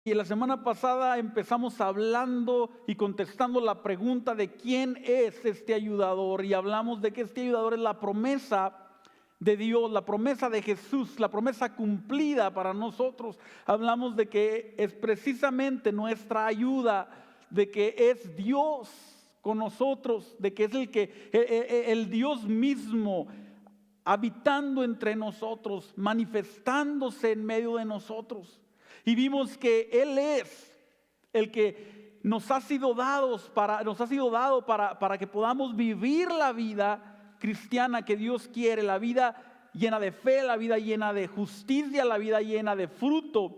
Y la semana pasada empezamos hablando y contestando la pregunta de quién es este ayudador, y hablamos de que este ayudador es la promesa de Dios, la promesa de Jesús, la promesa cumplida para nosotros. Hablamos de que es precisamente nuestra ayuda, de que es Dios con nosotros, de que es el Dios mismo habitando entre nosotros, manifestándose en medio de nosotros. Y vimos que Él es el que nos ha sido dado para que podamos vivir la vida cristiana que Dios quiere, la vida llena de fe, la vida llena de justicia, la vida llena de fruto.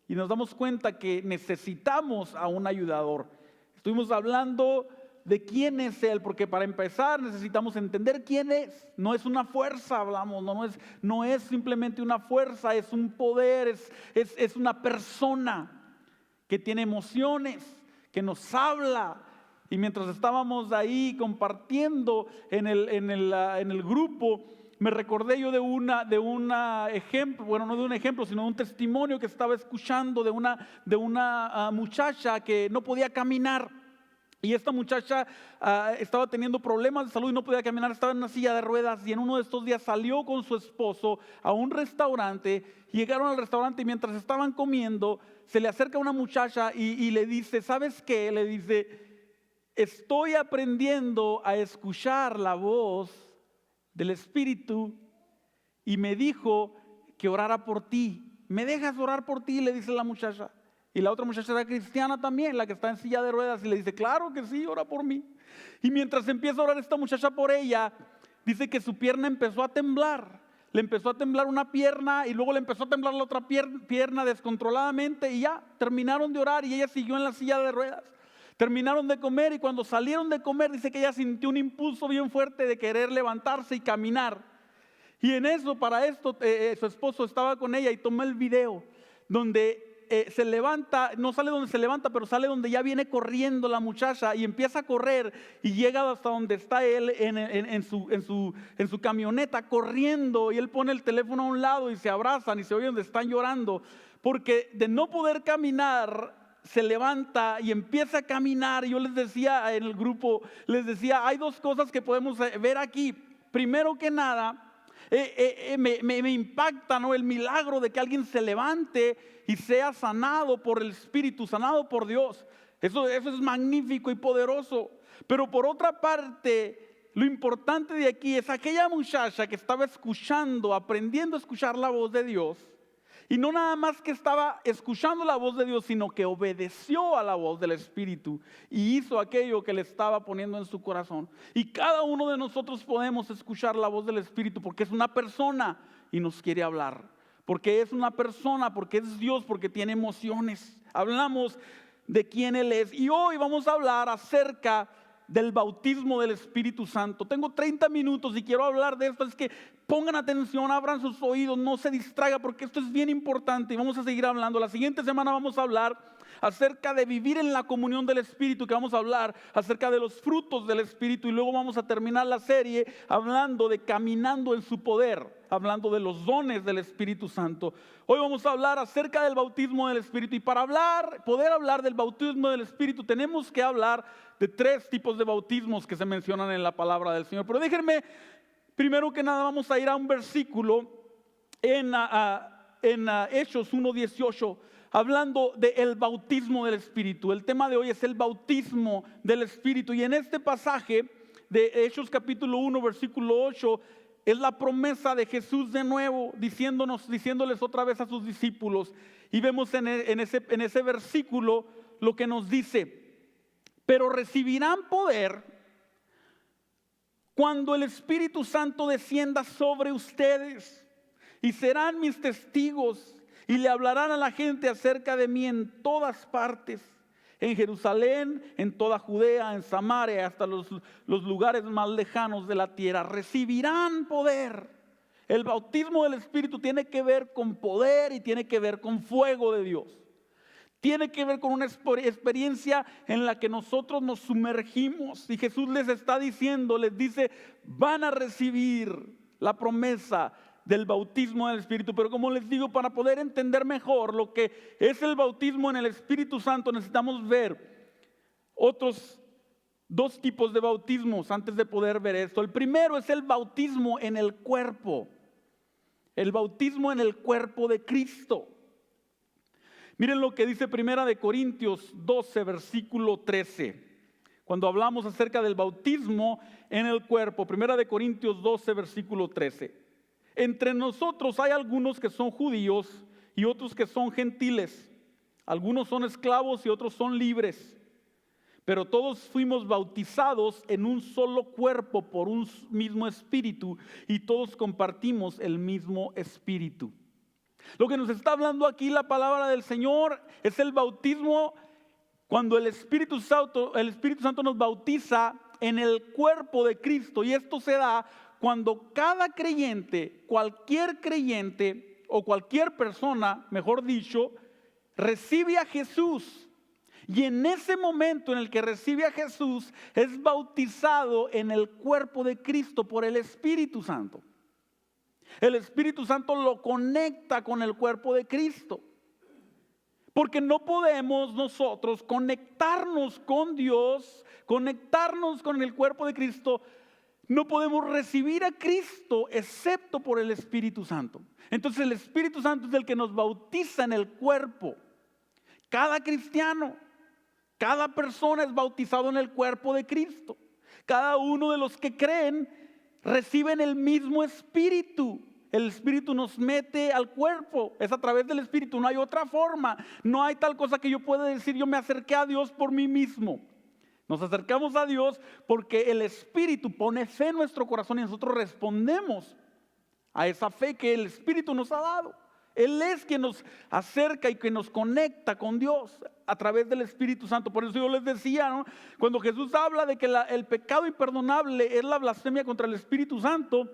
Y nos damos cuenta que necesitamos a un ayudador. Estuvimos hablando de quién es Él, porque para empezar necesitamos entender quién es. No es una fuerza, hablamos, no es simplemente una fuerza, es un poder, es una persona que tiene emociones, que nos habla. Y mientras estábamos ahí compartiendo en el grupo, me recordé yo de un ejemplo, bueno, no de un ejemplo, sino de un testimonio que estaba escuchando de una muchacha que no podía caminar. Y esta muchacha estaba teniendo problemas de salud y no podía caminar, estaba en una silla de ruedas, y en uno de estos días salió con su esposo a un restaurante. Llegaron al restaurante y mientras estaban comiendo se le acerca una muchacha y le dice, ¿sabes qué? Le dice, estoy aprendiendo a escuchar la voz del Espíritu y me dijo que orara por ti. ¿Me dejas orar por ti? Le dice la muchacha. Y la otra muchacha era cristiana también, la que está en silla de ruedas, y le dice, claro que sí, ora por mí. Y mientras empieza a orar esta muchacha por ella, dice que su pierna empezó a temblar. Le empezó a temblar una pierna y luego le empezó a temblar la otra pierna descontroladamente, y ya terminaron de orar y ella siguió en la silla de ruedas. Terminaron de comer y cuando salieron de comer dice que ella sintió un impulso bien fuerte de querer levantarse y caminar. Y en eso, para esto, su esposo estaba con ella y tomó el video donde se levanta, no sale donde se levanta, pero sale donde ya viene corriendo la muchacha y empieza a correr y llega hasta donde está él en su camioneta corriendo, y él pone el teléfono a un lado y se abrazan y se oye donde están llorando, porque de no poder caminar se levanta y empieza a caminar. Y yo les decía en el grupo, hay dos cosas que podemos ver aquí. Primero que nada, me impacta, ¿no?, el milagro de que alguien se levante y sea sanado por el Espíritu, sanado por Dios. Eso es magnífico y poderoso. Pero por otra parte, lo importante de aquí es aquella muchacha que estaba escuchando, aprendiendo a escuchar la voz de Dios. Y no nada más que estaba escuchando la voz de Dios, sino que obedeció a la voz del Espíritu y hizo aquello que le estaba poniendo en su corazón. Y cada uno de nosotros podemos escuchar la voz del Espíritu porque es una persona y nos quiere hablar. Porque es una persona, porque es Dios, porque tiene emociones. Hablamos de quién Él es. Y hoy vamos a hablar acerca del bautismo del Espíritu Santo. Tengo 30 minutos y quiero hablar de esto. Es que pongan atención, abran sus oídos, no se distraigan, porque esto es bien importante y vamos a seguir hablando. La siguiente semana vamos a hablar acerca de vivir en la comunión del Espíritu, que vamos a hablar acerca de los frutos del Espíritu, y luego vamos a terminar la serie hablando de caminando en su poder, hablando de los dones del Espíritu Santo. Hoy vamos a hablar acerca del bautismo del Espíritu, y para poder hablar del bautismo del Espíritu tenemos que hablar de 3 tipos de bautismos que se mencionan en la palabra del Señor. Pero déjenme, primero que nada vamos a ir a un versículo en Hechos 1:18, hablando del bautismo del Espíritu. El tema de hoy es el bautismo del Espíritu, y en este pasaje de Hechos capítulo 1 versículo 8 es la promesa de Jesús de nuevo, diciéndoles otra vez a sus discípulos. Y vemos en ese versículo lo que nos dice: pero recibirán poder cuando el Espíritu Santo descienda sobre ustedes, y serán mis testigos, y le hablarán a la gente acerca de mí en todas partes, en Jerusalén, en toda Judea, en Samaria, hasta los lugares más lejanos de la tierra. Recibirán poder. El bautismo del Espíritu tiene que ver con poder y tiene que ver con fuego de Dios. Tiene que ver con una experiencia en la que nosotros nos sumergimos. Y Jesús les está diciendo, les dice, van a recibir la promesa del bautismo del Espíritu, pero como les digo, para poder entender mejor lo que es el bautismo en el Espíritu Santo, necesitamos ver otros dos tipos de bautismos antes de poder ver esto. El primero es el bautismo en el cuerpo, el bautismo en el cuerpo de Cristo. Miren lo que dice Primera de Corintios 12, versículo 13. Cuando hablamos acerca del bautismo en el cuerpo, Primera de Corintios 12, versículo 13. Entre nosotros hay algunos que son judíos y otros que son gentiles. Algunos son esclavos y otros son libres. Pero todos fuimos bautizados en un solo cuerpo por un mismo espíritu y todos compartimos el mismo espíritu. Lo que nos está hablando aquí la palabra del Señor es el bautismo cuando el Espíritu Santo nos bautiza en el cuerpo de Cristo. Y esto se da cuando cada creyente, cualquier creyente o cualquier persona, mejor dicho, recibe a Jesús. Y en ese momento en el que recibe a Jesús, es bautizado en el cuerpo de Cristo por el Espíritu Santo. El Espíritu Santo lo conecta con el cuerpo de Cristo. Porque no podemos nosotros conectarnos con Dios, conectarnos con el cuerpo de Cristo. No podemos recibir a Cristo excepto por el Espíritu Santo. Entonces el Espíritu Santo es el que nos bautiza en el cuerpo. Cada cristiano, cada persona es bautizado en el cuerpo de Cristo. Cada uno de los que creen reciben el mismo Espíritu. El Espíritu nos mete al cuerpo, es a través del Espíritu, no hay otra forma. No hay tal cosa que yo pueda decir, yo me acerqué a Dios por mí mismo. Nos acercamos a Dios porque el Espíritu pone fe en nuestro corazón y nosotros respondemos a esa fe que el Espíritu nos ha dado. Él es quien nos acerca y que nos conecta con Dios a través del Espíritu Santo. Por eso yo les decía, ¿no? Cuando Jesús habla de que el pecado imperdonable es la blasfemia contra el Espíritu Santo,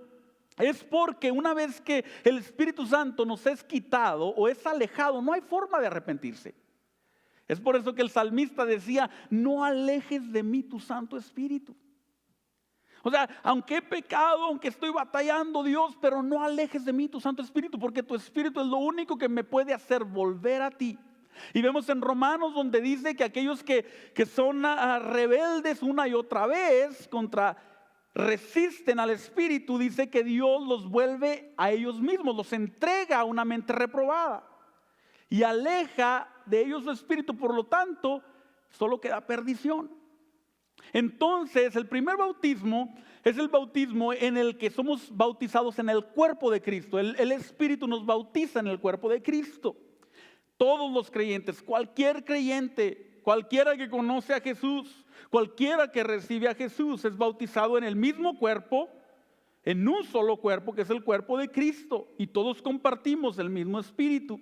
es porque una vez que el Espíritu Santo nos es quitado o es alejado, no hay forma de arrepentirse. Es por eso que el salmista decía, no alejes de mí tu Santo Espíritu. O sea, aunque he pecado, aunque estoy batallando, Dios, pero no alejes de mí tu Santo Espíritu, porque tu Espíritu es lo único que me puede hacer volver a ti. Y vemos en Romanos donde dice que aquellos que son rebeldes una y otra vez resisten al Espíritu, dice que Dios los vuelve a ellos mismos, los entrega a una mente reprobada y aleja de ellos su espíritu, por lo tanto, solo queda perdición. Entonces, el primer bautismo es el bautismo en el que somos bautizados en el cuerpo de Cristo. El Espíritu nos bautiza en el cuerpo de Cristo. Todos los creyentes, cualquier creyente, cualquiera que conoce a Jesús, cualquiera que recibe a Jesús es bautizado en el mismo cuerpo, en un solo cuerpo que es el cuerpo de Cristo, y todos compartimos el mismo Espíritu.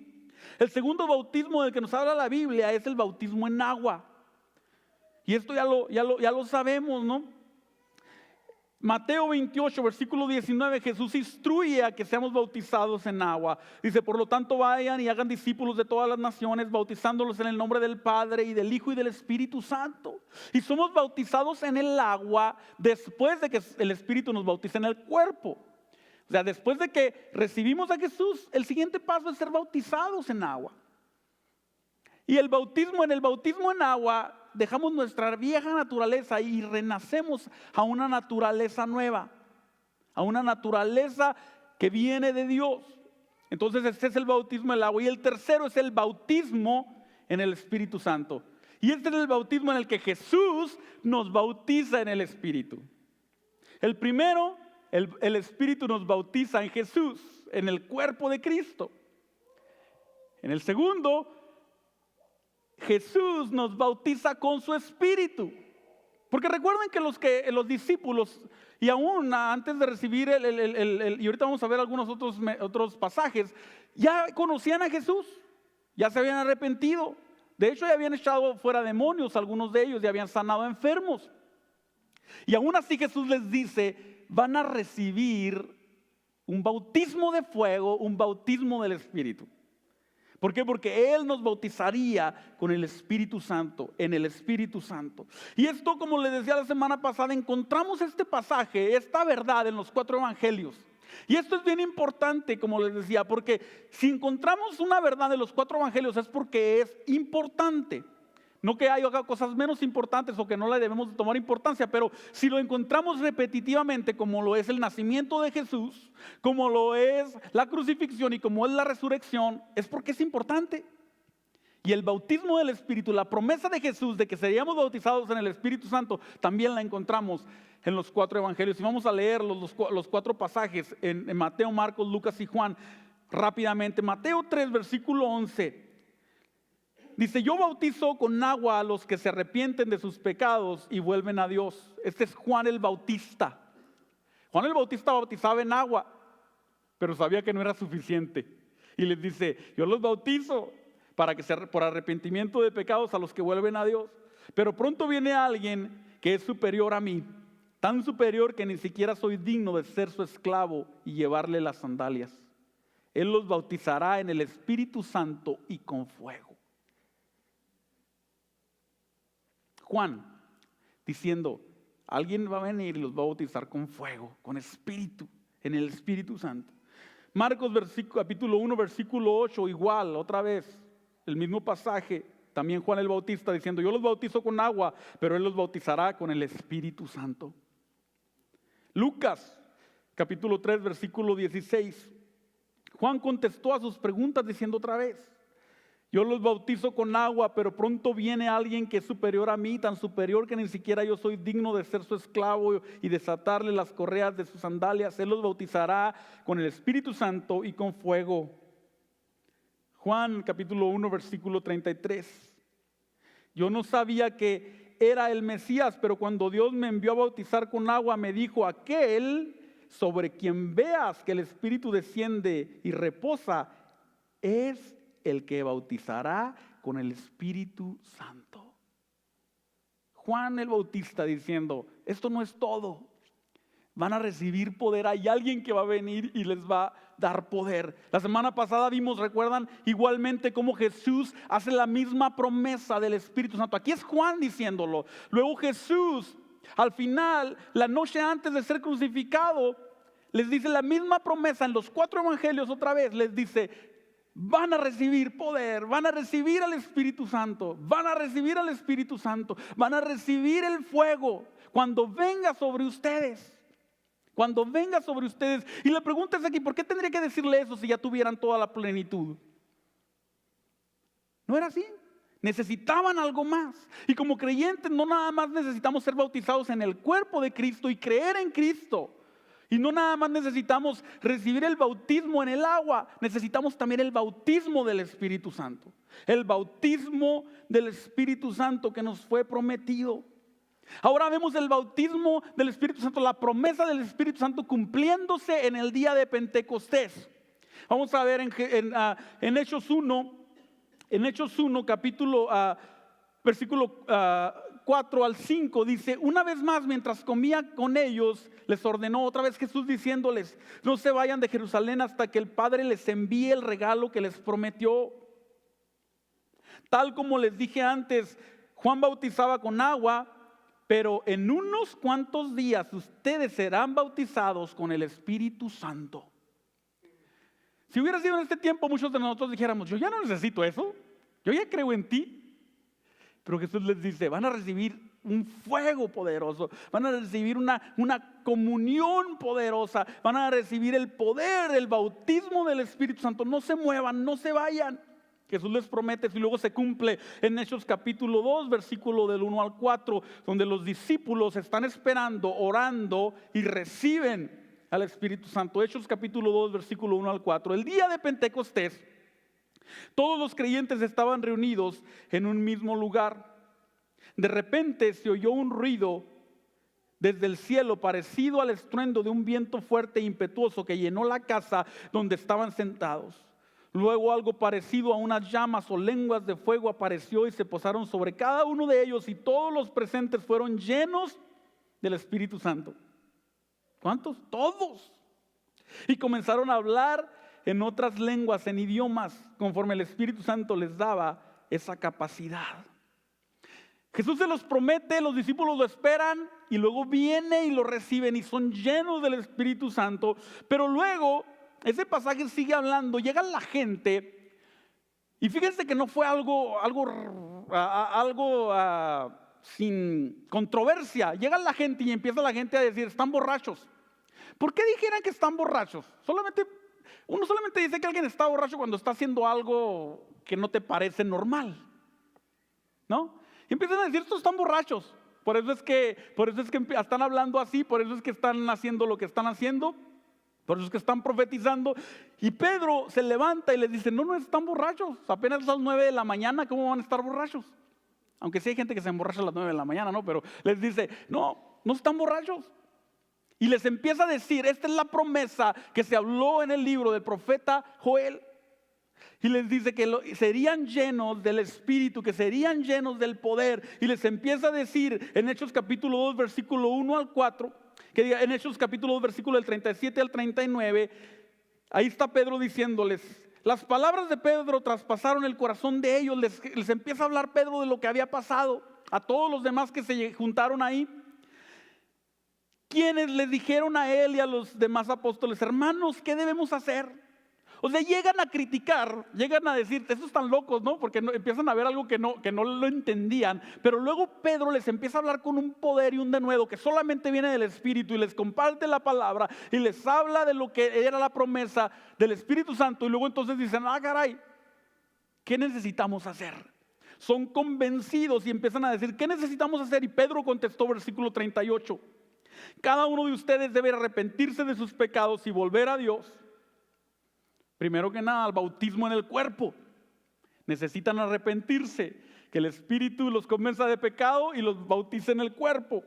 El segundo bautismo del que nos habla la Biblia es el bautismo en agua. Y esto ya lo sabemos, ¿no? Mateo 28, versículo 19, Jesús instruye a que seamos bautizados en agua. Dice, por lo tanto vayan y hagan discípulos de todas las naciones, bautizándolos en el nombre del Padre y del Hijo y del Espíritu Santo. Y somos bautizados en el agua después de que el Espíritu nos bautiza en el cuerpo. O sea, después de que recibimos a Jesús, el siguiente paso es ser bautizados en agua. Y en el bautismo en agua, dejamos nuestra vieja naturaleza y renacemos a una naturaleza nueva, a una naturaleza que viene de Dios. Entonces este es el bautismo en el agua. Y el tercero es el bautismo en el Espíritu Santo. Y este es el bautismo en el que Jesús nos bautiza en el Espíritu. El primero, el Espíritu nos bautiza en Jesús, en el cuerpo de Cristo. En el segundo, Jesús nos bautiza con su Espíritu. Porque recuerden que los discípulos, y aún antes de recibir y ahorita vamos a ver algunos otros pasajes, ya conocían a Jesús, ya se habían arrepentido. De hecho, ya habían echado fuera demonios, algunos de ellos ya habían sanado enfermos. Y aún así Jesús les dice, van a recibir un bautismo de fuego, un bautismo del Espíritu. ¿Por qué? Porque Él nos bautizaría con el Espíritu Santo, en el Espíritu Santo. Y esto, como les decía la semana pasada, encontramos este pasaje, esta verdad en los 4 evangelios. Y esto es bien importante, como les decía, porque si encontramos una verdad de los 4 evangelios es porque es importante. No que haya cosas menos importantes o que no le debemos de tomar importancia, pero si lo encontramos repetitivamente, como lo es el nacimiento de Jesús, como lo es la crucifixión y como es la resurrección, es porque es importante. Y el bautismo del Espíritu, la promesa de Jesús de que seríamos bautizados en el Espíritu Santo, también la encontramos en los 4 evangelios. Y vamos a leer los 4 pasajes en Mateo, Marcos, Lucas y Juan rápidamente. Mateo 3, versículo 11. Dice: yo bautizo con agua a los que se arrepienten de sus pecados y vuelven a Dios. Este es Juan el Bautista. Juan el Bautista bautizaba en agua, pero sabía que no era suficiente. Y les dice: yo los bautizo para que por arrepentimiento de pecados a los que vuelven a Dios. Pero pronto viene alguien que es superior a mí, tan superior que ni siquiera soy digno de ser su esclavo y llevarle las sandalias. Él los bautizará en el Espíritu Santo y con fuego. Juan diciendo: alguien va a venir y los va a bautizar con fuego, con espíritu, en el Espíritu Santo. Marcos capítulo 1, versículo 8, igual, otra vez, el mismo pasaje, también Juan el Bautista diciendo: yo los bautizo con agua, pero Él los bautizará con el Espíritu Santo. Lucas capítulo 3, versículo 16, Juan contestó a sus preguntas diciendo otra vez: yo los bautizo con agua, pero pronto viene alguien que es superior a mí, tan superior que ni siquiera yo soy digno de ser su esclavo y desatarle las correas de sus sandalias. Él los bautizará con el Espíritu Santo y con fuego. Juan capítulo 1, versículo 33. Yo no sabía que era el Mesías, pero cuando Dios me envió a bautizar con agua, me dijo: aquel sobre quien veas que el Espíritu desciende y reposa, es el que bautizará con el Espíritu Santo. Juan el Bautista diciendo: esto no es todo, van a recibir poder, hay alguien que va a venir y les va a dar poder. La semana pasada vimos, recuerdan, igualmente cómo Jesús hace la misma promesa del Espíritu Santo. Aquí es Juan diciéndolo. Luego Jesús, al final, la noche antes de ser crucificado, les dice la misma promesa en los 4 evangelios otra vez. Les dice: van a recibir poder, van a recibir al Espíritu Santo, van a recibir al Espíritu Santo, van a recibir el fuego cuando venga sobre ustedes. Cuando venga sobre ustedes. Y la pregunta es aquí: ¿por qué tendría que decirle eso si ya tuvieran toda la plenitud? ¿No era así? Necesitaban algo más. Y como creyentes no nada más necesitamos ser bautizados en el cuerpo de Cristo y creer en Cristo. Y no nada más necesitamos recibir el bautismo en el agua, necesitamos también el bautismo del Espíritu Santo. El bautismo del Espíritu Santo que nos fue prometido. Ahora vemos el bautismo del Espíritu Santo, la promesa del Espíritu Santo cumpliéndose en el día de Pentecostés. Vamos a ver en Hechos 1, capítulo, versículo 4 al 5, dice: una vez más, mientras comía con ellos, les ordenó otra vez Jesús diciéndoles: no se vayan de Jerusalén hasta que el Padre les envíe el regalo que les prometió. Tal como les dije antes, Juan bautizaba con agua, pero en unos cuantos días ustedes serán bautizados con el Espíritu Santo. Si hubiera sido en este tiempo, muchos de nosotros dijéramos: yo ya no necesito eso, yo ya creo en ti. Pero Jesús les dice: van a recibir un fuego poderoso, van a recibir una comunión poderosa, van a recibir el poder, el bautismo del Espíritu Santo. No se muevan, no se vayan. Jesús les promete, y luego se cumple en Hechos capítulo 2, versículo del 1 al 4, donde los discípulos están esperando, orando y reciben al Espíritu Santo. Hechos capítulo 2, versículo 1 al 4. El día de Pentecostés, todos los creyentes estaban reunidos en un mismo lugar. De repente se oyó un ruido desde el cielo parecido al estruendo de un viento fuerte e impetuoso que llenó la casa donde estaban sentados. Luego algo parecido a unas llamas o lenguas de fuego apareció y se posaron sobre cada uno de ellos, y todos los presentes fueron llenos del Espíritu Santo. ¿Cuántos? Todos. Y comenzaron a hablar en otras lenguas, en idiomas, conforme el Espíritu Santo les daba esa capacidad. Jesús se los promete, los discípulos lo esperan y luego viene y lo reciben y son llenos del Espíritu Santo. Pero luego ese pasaje sigue hablando, llega la gente y fíjense que no fue algo sin controversia. Llega la gente y empieza la gente a decir, están borrachos. ¿Por qué dijeran que están borrachos? Uno solamente dice que alguien está borracho cuando está haciendo algo que no te parece normal, ¿no? Y empiezan a decir, estos están borrachos. Por eso es que están hablando así, por eso es que están haciendo lo que están haciendo, por eso es que están profetizando. Y Pedro se levanta y les dice, no están borrachos, apenas son las 9 de la mañana, ¿cómo van a estar borrachos? Aunque sí hay gente que se emborracha a las 9 de la mañana, ¿no? Pero les dice, no están borrachos. Y les empieza a decir, esta es la promesa que se habló en el libro del profeta Joel. Y les dice que serían llenos del Espíritu, que serían llenos del poder. Y les empieza a decir en Hechos capítulo 2, versículo 1 al 4, que diga en Hechos capítulo 2, versículo del 37 al 39, ahí está Pedro diciéndoles, las palabras de Pedro traspasaron el corazón de ellos. Les empieza a hablar Pedro de lo que había pasado a todos los demás que se juntaron ahí. Quienes les dijeron a él y a los demás apóstoles, hermanos, ¿qué debemos hacer? O sea, llegan a criticar, llegan a decir, estos están locos, ¿no? Porque empiezan a ver algo que no lo entendían. Pero luego Pedro les empieza a hablar con un poder y un denuedo que solamente viene del Espíritu y les comparte la palabra y les habla de lo que era la promesa del Espíritu Santo. Y luego entonces dicen, caray, ¿qué necesitamos hacer? Son convencidos y empiezan a decir, ¿qué necesitamos hacer? Y Pedro contestó, versículo 38, cada uno de ustedes debe arrepentirse de sus pecados y volver a Dios. Primero que nada, el bautismo en el cuerpo. Necesitan arrepentirse, que el Espíritu los convenza de pecado y los bautice en el cuerpo.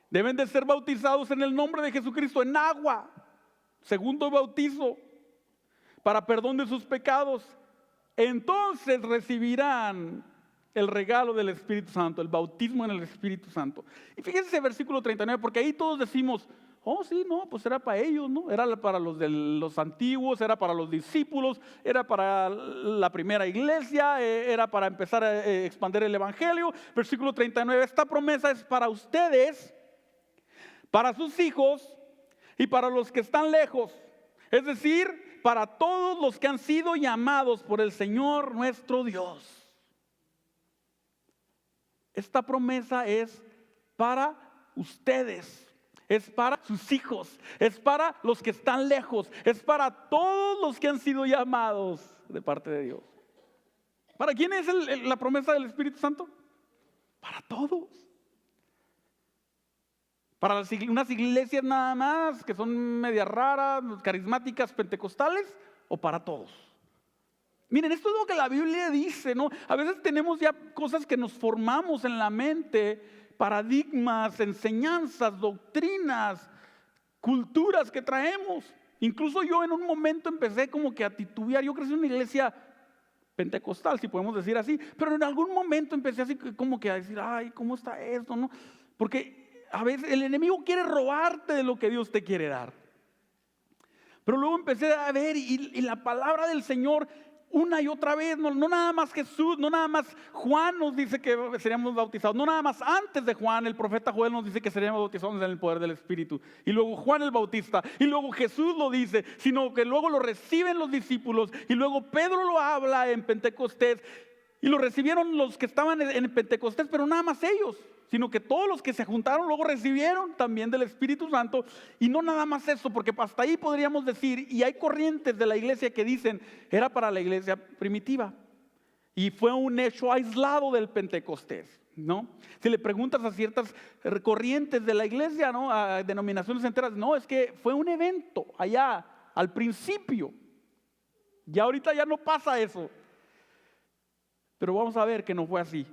Deben de ser bautizados en el nombre de Jesucristo en agua. Segundo bautizo, para perdón de sus pecados. Entonces recibirán el regalo del Espíritu Santo, el bautismo en el Espíritu Santo. Y fíjense ese versículo 39, porque ahí todos decimos, sí, pues era para ellos, ¿no? Era para los antiguos, era para los discípulos, era para la primera iglesia, era para empezar a expandir el evangelio. Versículo 39, esta promesa es para ustedes, para sus hijos y para los que están lejos. Es decir, para todos los que han sido llamados por el Señor nuestro Dios. Esta promesa es para ustedes. Es para sus hijos, es para los que están lejos, es para todos los que han sido llamados de parte de Dios. ¿Para quién es la promesa del Espíritu Santo? Para todos. Para unas iglesias nada más, que son medias raras, carismáticas, pentecostales, o para todos. Miren, esto es lo que la Biblia dice, ¿no? A veces tenemos ya cosas que nos formamos en la mente, paradigmas, enseñanzas, doctrinas, culturas que traemos. Incluso yo en un momento empecé como que a titubear. Yo crecí en una iglesia pentecostal, si podemos decir así, pero en algún momento empecé así como que a decir, ¿cómo está esto? ¿No? Porque a veces el enemigo quiere robarte de lo que Dios te quiere dar. Pero luego empecé a ver y la palabra del Señor una y otra vez, no nada más Jesús, no nada más Juan nos dice que seríamos bautizados, no nada más antes de Juan, el profeta Joel nos dice que seríamos bautizados en el poder del Espíritu, y luego Juan el Bautista, y luego Jesús lo dice, sino que luego lo reciben los discípulos, y luego Pedro lo habla en Pentecostés, y lo recibieron los que estaban en Pentecostés, pero nada más ellos, sino que todos los que se juntaron luego recibieron también del Espíritu Santo. Y no nada más eso, porque hasta ahí podríamos decir, y hay corrientes de la iglesia que dicen, era para la iglesia primitiva y fue un hecho aislado del Pentecostés, ¿no? Si le preguntas a ciertas corrientes de la iglesia, ¿no? A denominaciones enteras, no, es que fue un evento allá al principio, ya ahorita ya no pasa eso. Pero vamos a ver que no fue así.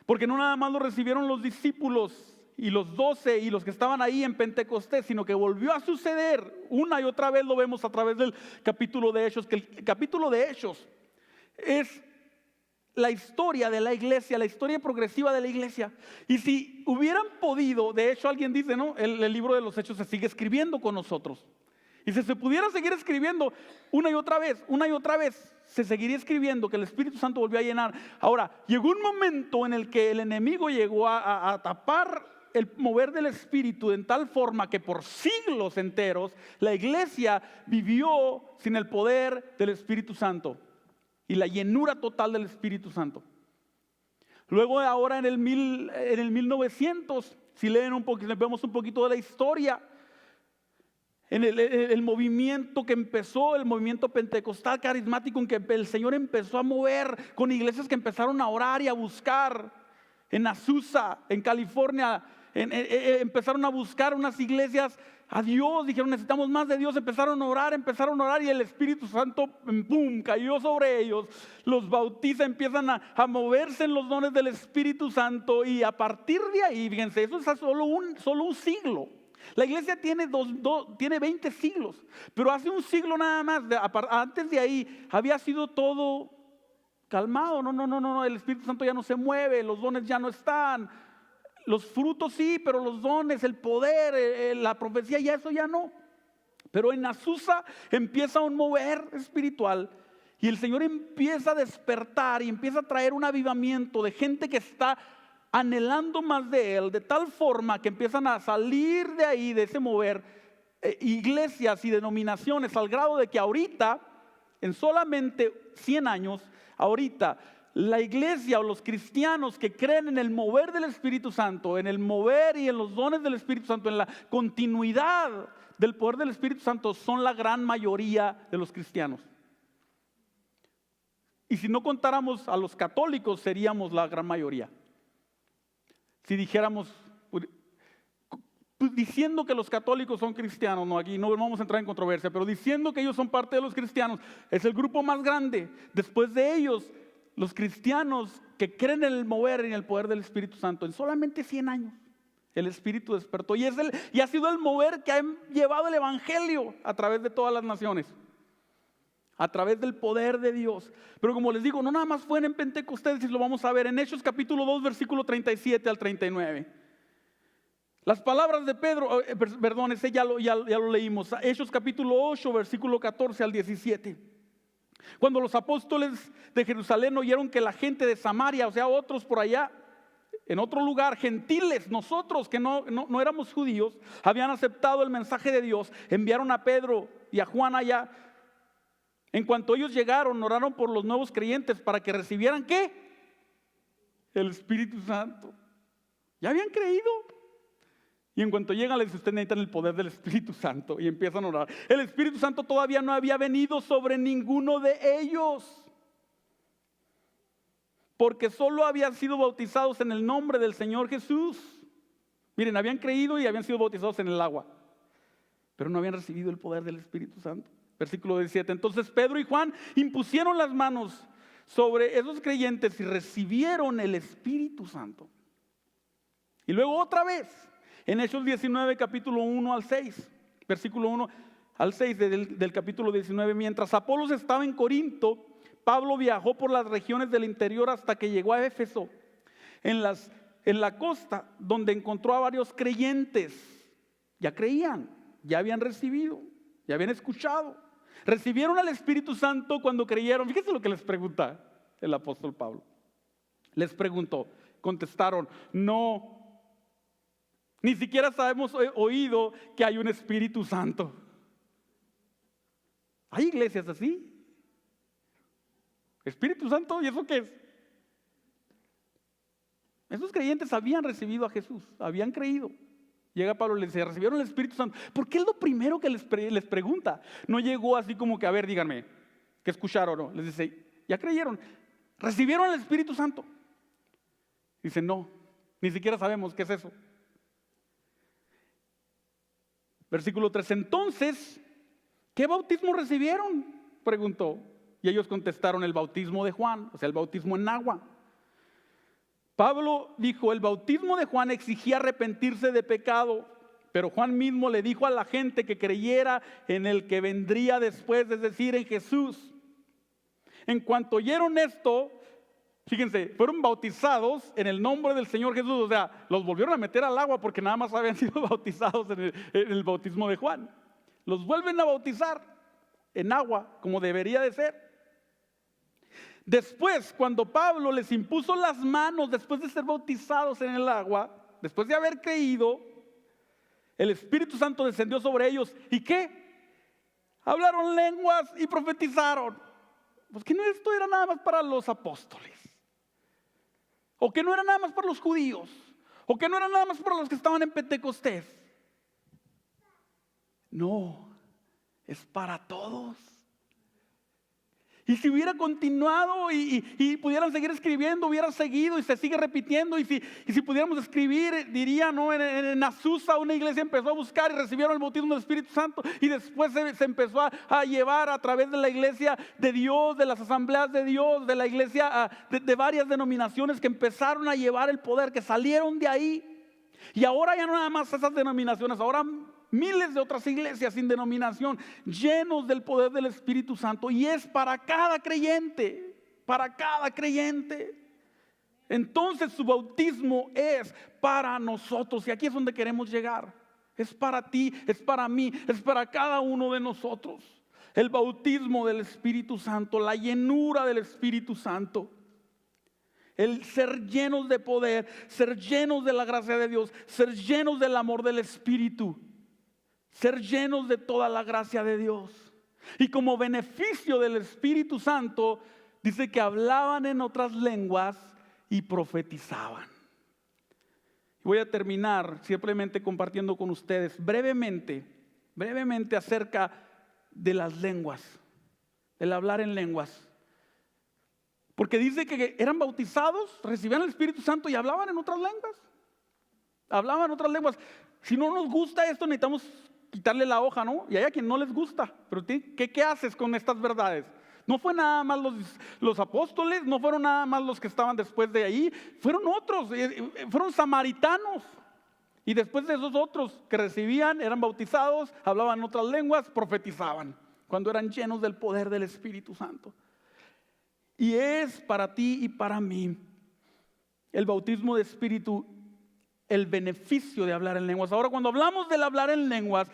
Porque no nada más lo recibieron los discípulos y los 12 y los que estaban ahí en Pentecostés, sino que volvió a suceder una y otra vez. Lo vemos a través del capítulo de Hechos, que el capítulo de Hechos es la historia de la iglesia, la historia progresiva de la iglesia. Y si hubieran podido, de hecho alguien dice, ¿no? El libro de los Hechos se sigue escribiendo con nosotros. Y si se pudiera seguir escribiendo una y otra vez, se seguiría escribiendo que el Espíritu Santo volvió a llenar. Ahora, llegó un momento en el que el enemigo llegó a tapar el mover del Espíritu en tal forma que por siglos enteros la iglesia vivió sin el poder del Espíritu Santo y la llenura total del Espíritu Santo. Luego ahora en el 1900, si leen un poquito, vemos un poquito de la historia, en el movimiento que empezó, el movimiento pentecostal carismático, en que el Señor empezó a mover con iglesias que empezaron a orar y a buscar. En Azusa, en California, empezaron a buscar unas iglesias a Dios, dijeron necesitamos más de Dios, empezaron a orar y el Espíritu Santo ¡pum!, cayó sobre ellos, los bautiza, empiezan a moverse en los dones del Espíritu Santo, y a partir de ahí, fíjense, eso es solo un siglo. La iglesia tiene 20 siglos, pero hace un siglo nada más, antes de ahí había sido todo calmado. No, el Espíritu Santo ya no se mueve, los dones ya no están, los frutos sí, pero los dones, el poder, la profecía, ya eso ya no. Pero en Azusa empieza un mover espiritual y el Señor empieza a despertar y empieza a traer un avivamiento de gente que está anhelando más de Él, de tal forma que empiezan a salir de ahí, de ese mover, iglesias y denominaciones, al grado de que ahorita, en solamente 100 años, ahorita la iglesia o los cristianos que creen en el mover del Espíritu Santo, en el mover y en los dones del Espíritu Santo, en la continuidad del poder del Espíritu Santo, son la gran mayoría de los cristianos. Y si no contáramos a los católicos, seríamos la gran mayoría. Si dijéramos, diciendo que los católicos son cristianos, no, aquí no vamos a entrar en controversia, pero diciendo que ellos son parte de los cristianos, es el grupo más grande. Después de ellos, los cristianos que creen en el mover y en el poder del Espíritu Santo, en solamente 100 años, el Espíritu despertó. Y ha sido el mover que ha llevado el Evangelio a través de todas las naciones, a través del poder de Dios. Pero como les digo, no nada más fue en Pentecostés, y lo vamos a ver en Hechos capítulo 2, versículo 37 al 39. Las palabras de Pedro, perdón, ese ya lo leímos. Hechos capítulo 8, versículo 14 al 17. Cuando los apóstoles de Jerusalén oyeron que la gente de Samaria, o sea, otros por allá, en otro lugar, gentiles, nosotros que no éramos judíos, habían aceptado el mensaje de Dios, enviaron a Pedro y a Juan allá. En cuanto ellos llegaron, oraron por los nuevos creyentes para que recibieran ¿qué? El Espíritu Santo. Ya habían creído. Y en cuanto llegan, les dicen, ustedes necesitan el poder del Espíritu Santo, y empiezan a orar. El Espíritu Santo todavía no había venido sobre ninguno de ellos, porque solo habían sido bautizados en el nombre del Señor Jesús. Miren, habían creído y habían sido bautizados en el agua, pero no habían recibido el poder del Espíritu Santo. Versículo 17. Entonces Pedro y Juan impusieron las manos sobre esos creyentes y recibieron el Espíritu Santo. Y luego otra vez, en Hechos 19, capítulo 1 al 6, versículo 1 al 6 del capítulo 19. Mientras Apolos estaba en Corinto, Pablo viajó por las regiones del interior hasta que llegó a Éfeso, en la costa, donde encontró a varios creyentes. Ya creían, ya habían recibido, ya habían escuchado. Recibieron al Espíritu Santo cuando creyeron. Fíjense lo que les pregunta el apóstol Pablo. Les preguntó, contestaron, no, ni siquiera hemos oído que hay un Espíritu Santo. ¿Hay iglesias así? Espíritu Santo, ¿y eso qué es? Esos creyentes habían recibido a Jesús, habían creído. Llega Pablo y les dice, recibieron el Espíritu Santo. Porque es lo primero que les pregunta. No llegó así como que, a ver, díganme, ¿qué escucharon o no? Les dice, ya creyeron, recibieron el Espíritu Santo. Dice, no, ni siquiera sabemos qué es eso. Versículo 3, entonces, ¿qué bautismo recibieron? Preguntó. Y ellos contestaron, el bautismo de Juan, o sea, el bautismo en agua. Pablo dijo, el bautismo de Juan exigía arrepentirse de pecado, pero Juan mismo le dijo a la gente que creyera en el que vendría después, es decir, en Jesús. En cuanto oyeron esto, fíjense, fueron bautizados en el nombre del Señor Jesús, o sea, los volvieron a meter al agua porque nada más habían sido bautizados en el bautismo de Juan. Los vuelven a bautizar en agua, como debería de ser. Después, cuando Pablo les impuso las manos, después de ser bautizados en el agua, después de haber creído, el Espíritu Santo descendió sobre ellos. ¿Y qué? Hablaron lenguas y profetizaron. Pues que no, esto era nada más para los apóstoles. O que no era nada más para los judíos. O que no era nada más para los que estaban en Pentecostés. No, es para todos. Y si hubiera continuado y pudieran seguir escribiendo, hubiera seguido y se sigue repitiendo. Y si pudiéramos escribir, diría, ¿no? En Azusa una iglesia empezó a buscar y recibieron el bautismo del Espíritu Santo. Y después se empezó a llevar a través de la iglesia de Dios, de las asambleas de Dios, de la iglesia de varias denominaciones que empezaron a llevar el poder, que salieron de ahí. Y ahora ya no nada más esas denominaciones, ahora miles de otras iglesias sin denominación, llenos del poder del Espíritu Santo. Y es para cada creyente, para cada creyente. Entonces su bautismo es para nosotros. Y aquí es donde queremos llegar. Es para ti, es para mí, es para cada uno de nosotros. El bautismo del Espíritu Santo, la llenura del Espíritu Santo. El ser llenos de poder, ser llenos de la gracia de Dios, ser llenos del amor del Espíritu. Ser llenos de toda la gracia de Dios. Y como beneficio del Espíritu Santo, dice que hablaban en otras lenguas y profetizaban. Voy a terminar simplemente compartiendo con ustedes brevemente acerca de las lenguas, del hablar en lenguas. Porque dice que eran bautizados, recibían el Espíritu Santo y hablaban en otras lenguas. Hablaban en otras lenguas. Si no nos gusta esto, necesitamos quitarle la hoja, ¿no? Y hay a quien no les gusta. Pero ¿qué haces con estas verdades? No fue nada más los apóstoles, no fueron nada más los que estaban después de ahí, fueron otros, fueron samaritanos. Y después de esos otros que recibían, eran bautizados, hablaban otras lenguas, profetizaban, cuando eran llenos del poder del Espíritu Santo. Y es para ti y para mí el bautismo de Espíritu, el beneficio de hablar en lenguas. Ahora, cuando hablamos del hablar en lenguas,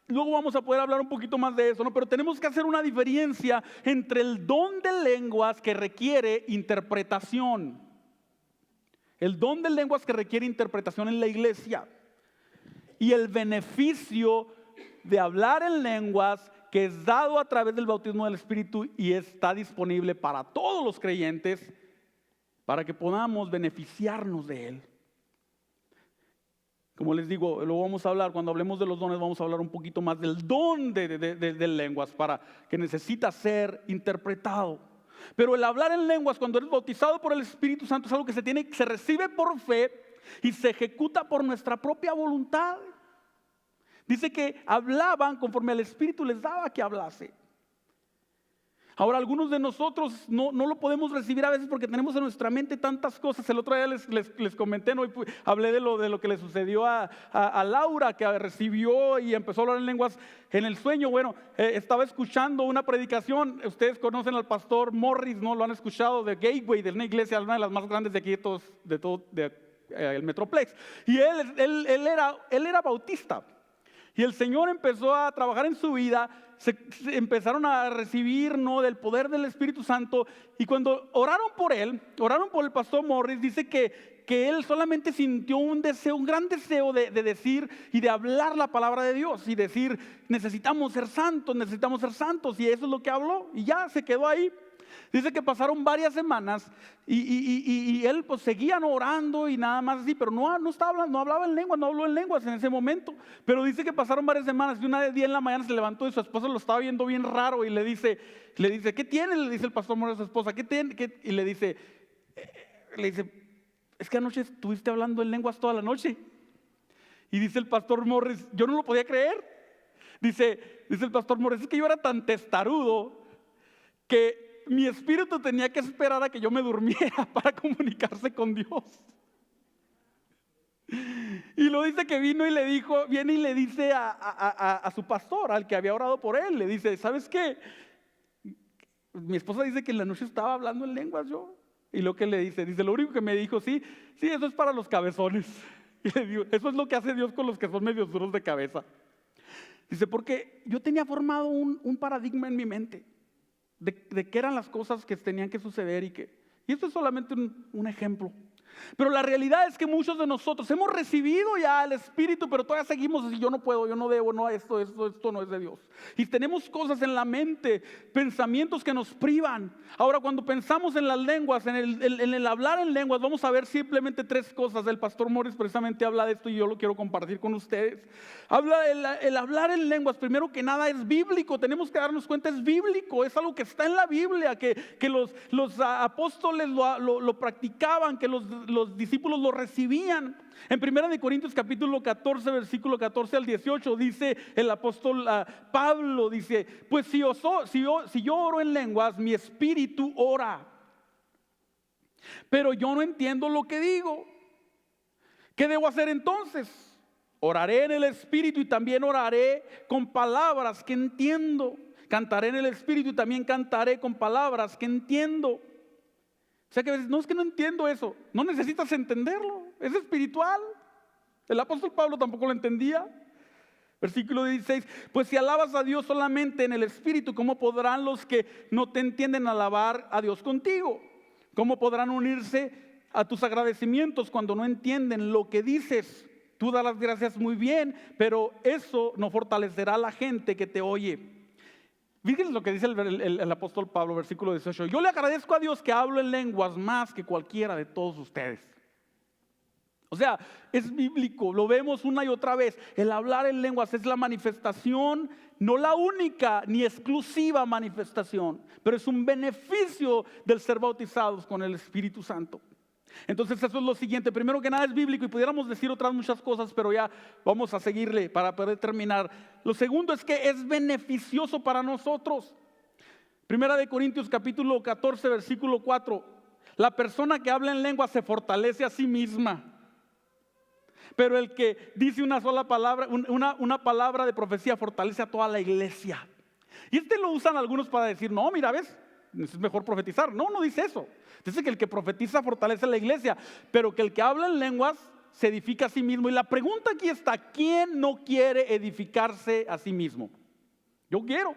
luego vamos a poder hablar un poquito más de eso, ¿no? Pero tenemos que hacer una diferencia entre el don de lenguas que requiere interpretación. El don de lenguas que requiere interpretación en la iglesia. Y el beneficio de hablar en lenguas que es dado a través del bautismo del Espíritu y está disponible para todos los creyentes para que podamos beneficiarnos de él. Como les digo, lo vamos a hablar, cuando hablemos de los dones vamos a hablar un poquito más del don de lenguas para que necesita ser interpretado. Pero el hablar en lenguas cuando eres bautizado por el Espíritu Santo es algo que se recibe por fe y se ejecuta por nuestra propia voluntad. Dice que hablaban conforme al Espíritu les daba que hablase. Ahora, algunos de nosotros no lo podemos recibir a veces porque tenemos en nuestra mente tantas cosas. El otro día les comenté, ¿no? Hablé de lo que le sucedió a Laura, que recibió y empezó a hablar en lenguas en el sueño. Bueno, estaba escuchando una predicación. Ustedes conocen al pastor Morris, ¿no? Lo han escuchado, de Gateway, de una iglesia, una de las más grandes de aquí, el Metroplex. Y él era bautista. Y el Señor empezó a trabajar en su vida, se empezaron a recibir, ¿no?, del poder del Espíritu Santo. Y cuando oraron por el pastor Morris, dice que él solamente sintió un gran deseo de decir y de hablar la palabra de Dios y decir, necesitamos ser santos, y eso es lo que habló y ya se quedó ahí. Dice que pasaron varias semanas y él pues seguía orando y nada más así, pero no hablaba en lenguas, no habló en lenguas en ese momento. Pero dice que pasaron varias semanas y una día en la mañana se levantó y su esposa lo estaba viendo bien raro y le dice, ¿qué tiene? Le dice el pastor Morris a su esposa, ¿qué tiene? Y le dice, es que anoche estuviste hablando en lenguas toda la noche. Y dice el pastor Morris, yo no lo podía creer. Dice el pastor Morris, es que yo era tan testarudo que mi espíritu tenía que esperar a que yo me durmiera para comunicarse con Dios. Y lo dice que viene y le dice a su pastor, al que había orado por él, le dice, ¿sabes qué? Mi esposa dice que en la noche estaba hablando en lenguas yo. Y lo que le dice, lo único que me dijo, sí, eso es para los cabezones. Y le digo, eso es lo que hace Dios con los que son medios duros de cabeza. Dice, porque yo tenía formado un paradigma en mi mente de qué eran las cosas que tenían que suceder y esto es solamente un ejemplo. Pero la realidad es que muchos de nosotros hemos recibido ya el Espíritu, pero todavía seguimos así, yo no puedo, yo no debo, no, esto no es de Dios. Y tenemos cosas en la mente, pensamientos que nos privan. Ahora, cuando pensamos en las lenguas, en el hablar en lenguas, vamos a ver simplemente tres cosas. El pastor Morris precisamente habla de esto y yo lo quiero compartir con ustedes. Habla el hablar en lenguas, primero que nada es bíblico, tenemos que darnos cuenta, es bíblico, es algo que está en la Biblia, que los apóstoles lo practicaban, que los discípulos lo recibían. En 1 Corintios capítulo 14, versículo 14 al 18, dice el apóstol Pablo, dice, pues si yo oro en lenguas, mi espíritu ora, pero yo no entiendo lo que digo. ¿Qué debo hacer entonces? Oraré en el espíritu y también oraré con palabras que entiendo. Cantaré en el espíritu y también cantaré con palabras que entiendo. O sea que a veces, no es que no entiendo eso, no necesitas entenderlo, es espiritual. El apóstol Pablo tampoco lo entendía. Versículo 16, pues si alabas a Dios solamente en el espíritu, ¿cómo podrán los que no te entienden alabar a Dios contigo? ¿Cómo podrán unirse a tus agradecimientos cuando no entienden lo que dices? Tú das las gracias muy bien, pero eso no fortalecerá a la gente que te oye. Fíjense lo que dice el apóstol Pablo, versículo 18. Yo le agradezco a Dios que hablo en lenguas más que cualquiera de todos ustedes. O sea, es bíblico, lo vemos una y otra vez. El hablar en lenguas es la manifestación, no la única ni exclusiva manifestación, pero es un beneficio del ser bautizados con el Espíritu Santo. Entonces eso es lo siguiente, primero que nada es bíblico y pudiéramos decir otras muchas cosas, pero ya vamos a seguirle para poder terminar. Lo segundo es que es beneficioso para nosotros. 1 Corintios capítulo 14 versículo 4, la persona que habla en lengua se fortalece a sí misma, pero el que dice una sola palabra, una palabra de profecía fortalece a toda la iglesia. Y lo usan algunos para decir, no, mira, ves, es mejor profetizar. No dice eso. Dice que el que profetiza fortalece a la iglesia, pero que el que habla en lenguas se edifica a sí mismo. Y la pregunta aquí está, ¿quién no quiere edificarse a sí mismo? Yo quiero.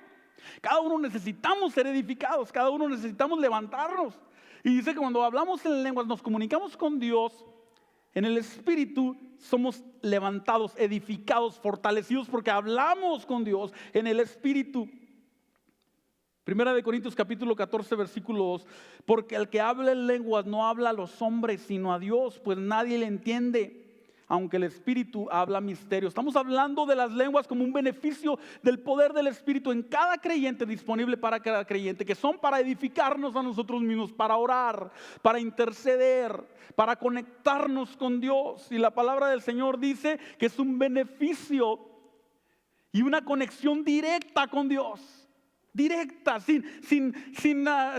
Cada uno necesitamos ser edificados, cada uno necesitamos levantarnos. Y dice que cuando hablamos en lenguas nos comunicamos con Dios, en el Espíritu somos levantados, edificados, fortalecidos porque hablamos con Dios en el Espíritu. 1 Corintios capítulo 14 versículo 2, porque el que habla en lenguas no habla a los hombres sino a Dios, pues nadie le entiende, aunque el Espíritu habla misterios. Estamos hablando de las lenguas como un beneficio del poder del Espíritu en cada creyente, disponible para cada creyente, que son para edificarnos a nosotros mismos, para orar, para interceder, para conectarnos con Dios. Y la palabra del Señor dice que es un beneficio y una conexión directa con Dios. Directa, sin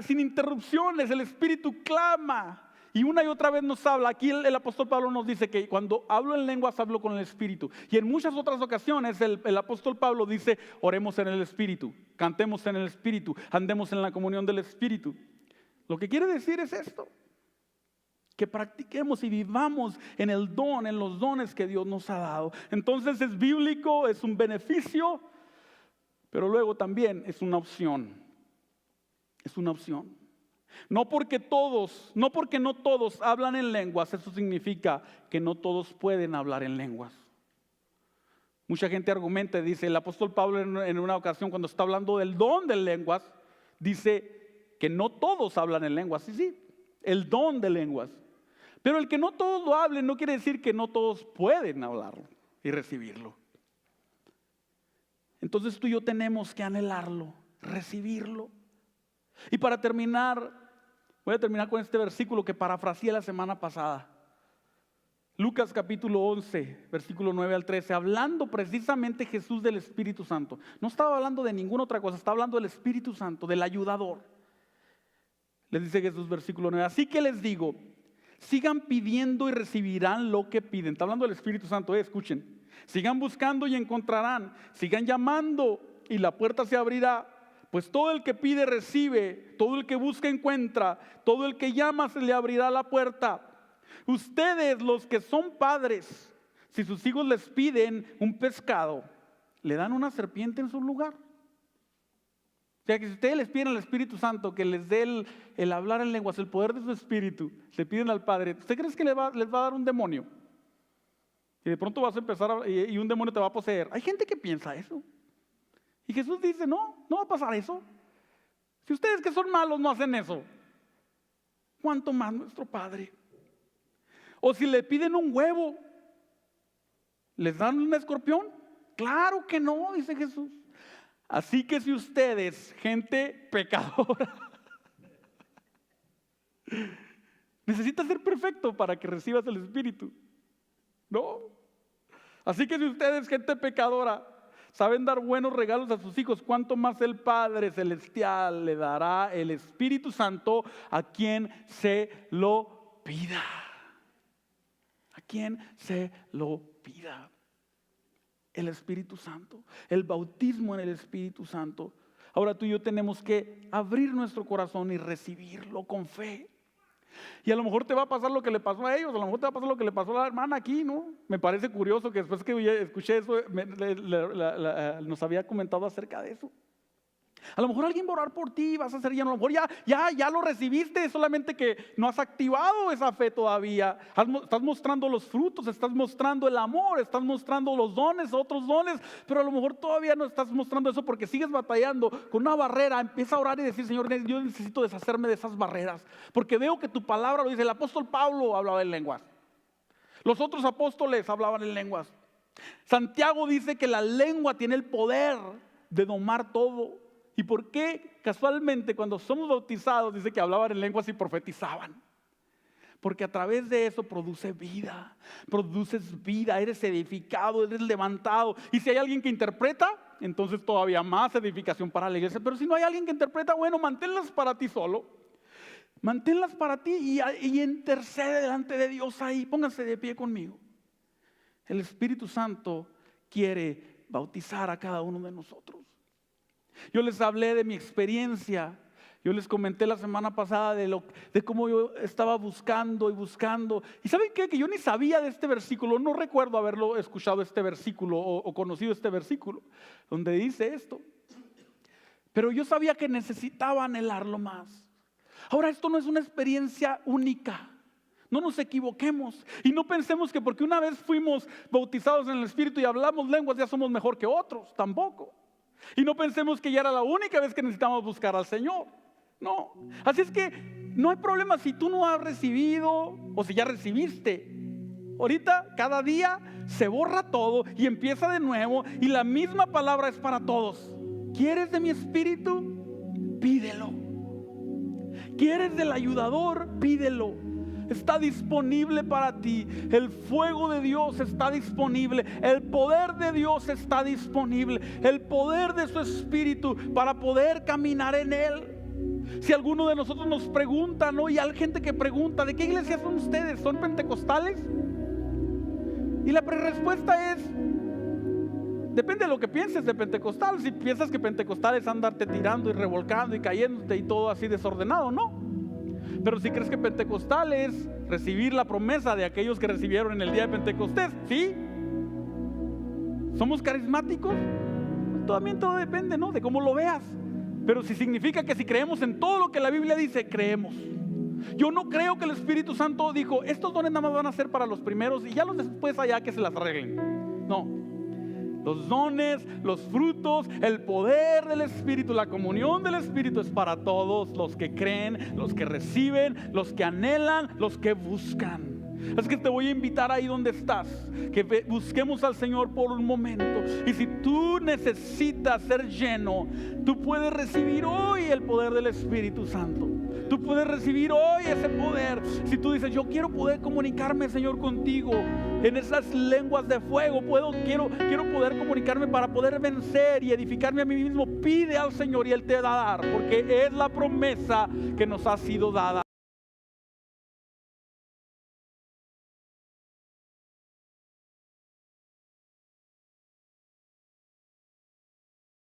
interrupciones. El Espíritu clama y una y otra vez nos habla. Aquí el apóstol Pablo nos dice que cuando hablo en lenguas hablo con el Espíritu, y en muchas otras ocasiones el apóstol Pablo dice, oremos en el Espíritu, cantemos en el Espíritu, andemos en la comunión del Espíritu. Lo que quiere decir es esto, que practiquemos y vivamos en el don, en los dones que Dios nos ha dado. Entonces es bíblico, es un beneficio, pero luego también es una opción. Es una opción. No porque no todos hablan en lenguas, eso significa que no todos pueden hablar en lenguas. Mucha gente argumenta, dice el apóstol Pablo en una ocasión cuando está hablando del don de lenguas, dice que no todos hablan en lenguas. Sí, el don de lenguas. Pero el que no todos lo hablen no quiere decir que no todos pueden hablarlo y recibirlo. Entonces tú y yo tenemos que anhelarlo, recibirlo. Y para terminar, voy a terminar con este versículo que parafraseé la semana pasada. Lucas capítulo 11, versículo 9 al 13, hablando precisamente Jesús del Espíritu Santo. No estaba hablando de ninguna otra cosa, estaba hablando del Espíritu Santo, del ayudador. Les dice Jesús, versículo 9, así que les digo, sigan pidiendo y recibirán lo que piden. Está hablando del Espíritu Santo, escuchen. Sigan buscando y encontrarán, sigan llamando y la puerta se abrirá, pues todo el que pide recibe, todo el que busca encuentra, todo el que llama se le abrirá la puerta. Ustedes los que son padres, si sus hijos les piden un pescado, le dan una serpiente en su lugar. O sea que si ustedes les piden al Espíritu Santo que les dé el hablar en lenguas, el poder de su Espíritu, le piden al Padre, ¿usted cree que les va a dar un demonio? Y de pronto vas a empezar y un demonio te va a poseer. Hay gente que piensa eso. Y Jesús dice, no va a pasar eso. Si ustedes que son malos no hacen eso, ¿cuánto más nuestro Padre? O si le piden un huevo, ¿les dan un escorpión? Claro que no, dice Jesús. Así que si ustedes, gente pecadora, necesitas ser perfecto para que recibas el Espíritu. No. Así que si ustedes, gente pecadora, saben dar buenos regalos a sus hijos, ¿cuánto más el Padre Celestial le dará el Espíritu Santo a quien se lo pida? A quien se lo pida. El Espíritu Santo, el bautismo en el Espíritu Santo. Ahora tú y yo tenemos que abrir nuestro corazón y recibirlo con fe. Y a lo mejor te va a pasar lo que le pasó a ellos, a lo mejor te va a pasar lo que le pasó a la hermana aquí, ¿no? Me parece curioso que después que escuché eso, nos había comentado acerca de eso. A lo mejor alguien va a orar por ti, vas a ser lleno, a lo mejor ya lo recibiste, solamente que no has activado esa fe todavía. Estás mostrando los frutos, estás mostrando el amor, estás mostrando los dones, otros dones, pero a lo mejor todavía no estás mostrando eso porque sigues batallando con una barrera. Empieza a orar y decir, Señor, yo necesito deshacerme de esas barreras, porque veo que tu palabra lo dice. El apóstol Pablo hablaba en lenguas, los otros apóstoles hablaban en lenguas. Santiago dice que la lengua tiene el poder de domar todo. ¿Y por qué casualmente cuando somos bautizados dice que hablaban en lenguas y profetizaban? Porque a través de eso produces vida, eres edificado, eres levantado. Y si hay alguien que interpreta, entonces todavía más edificación para la iglesia. Pero si no hay alguien que interpreta, bueno, manténlas para ti solo. Manténlas para ti y intercede delante de Dios ahí. Pónganse de pie conmigo. El Espíritu Santo quiere bautizar a cada uno de nosotros. Yo les hablé de mi experiencia. Yo les comenté la semana pasada de cómo yo estaba buscando. ¿Y saben qué? Que yo ni sabía de este versículo. No recuerdo haberlo escuchado este versículo o conocido este versículo donde dice esto. Pero yo sabía que necesitaba anhelarlo más. Ahora, esto no es una experiencia única. No nos equivoquemos y no pensemos que porque una vez fuimos bautizados en el Espíritu y hablamos lenguas ya somos mejor que otros. Tampoco. Y no pensemos que ya era la única vez que necesitamos buscar al Señor. No. Así es que no hay problema si tú no has recibido o si ya recibiste. Ahorita cada día se borra todo y empieza de nuevo y la misma palabra es para todos. ¿Quieres de mi Espíritu? Pídelo. ¿Quieres del ayudador? Pídelo. Está disponible para ti. El fuego de Dios está disponible. El poder de Dios está disponible. El poder de su Espíritu para poder caminar en Él. Si alguno de nosotros nos pregunta, ¿no? Y hay gente que pregunta, ¿de qué iglesia son ustedes? ¿Son pentecostales? Y la respuesta es, depende de lo que pienses de pentecostal. Si piensas que pentecostal es andarte tirando y revolcando y cayéndote y todo así desordenado, no. Pero si crees que pentecostal es recibir la promesa de aquellos que recibieron en el día de Pentecostés, ¿sí? ¿Somos carismáticos? También todo depende, ¿no? De cómo lo veas. Pero si significa que si creemos en todo lo que la Biblia dice, creemos. Yo no creo que el Espíritu Santo dijo, estos dones nada más van a ser para los primeros y ya los después allá que se las arreglen. No. Los dones, los frutos, el poder del Espíritu, la comunión del Espíritu es para todos los que creen, los que reciben, los que anhelan, los que buscan. Es que te voy a invitar ahí donde estás, que busquemos al Señor por un momento. Y si tú necesitas ser lleno, tú puedes recibir hoy el poder del Espíritu Santo. Tú puedes recibir hoy ese poder. Si tú dices, yo quiero poder comunicarme, Señor, contigo en esas lenguas de fuego, quiero poder comunicarme para poder vencer y edificarme a mí mismo, pide al Señor y Él te va a dar, porque es la promesa que nos ha sido dada.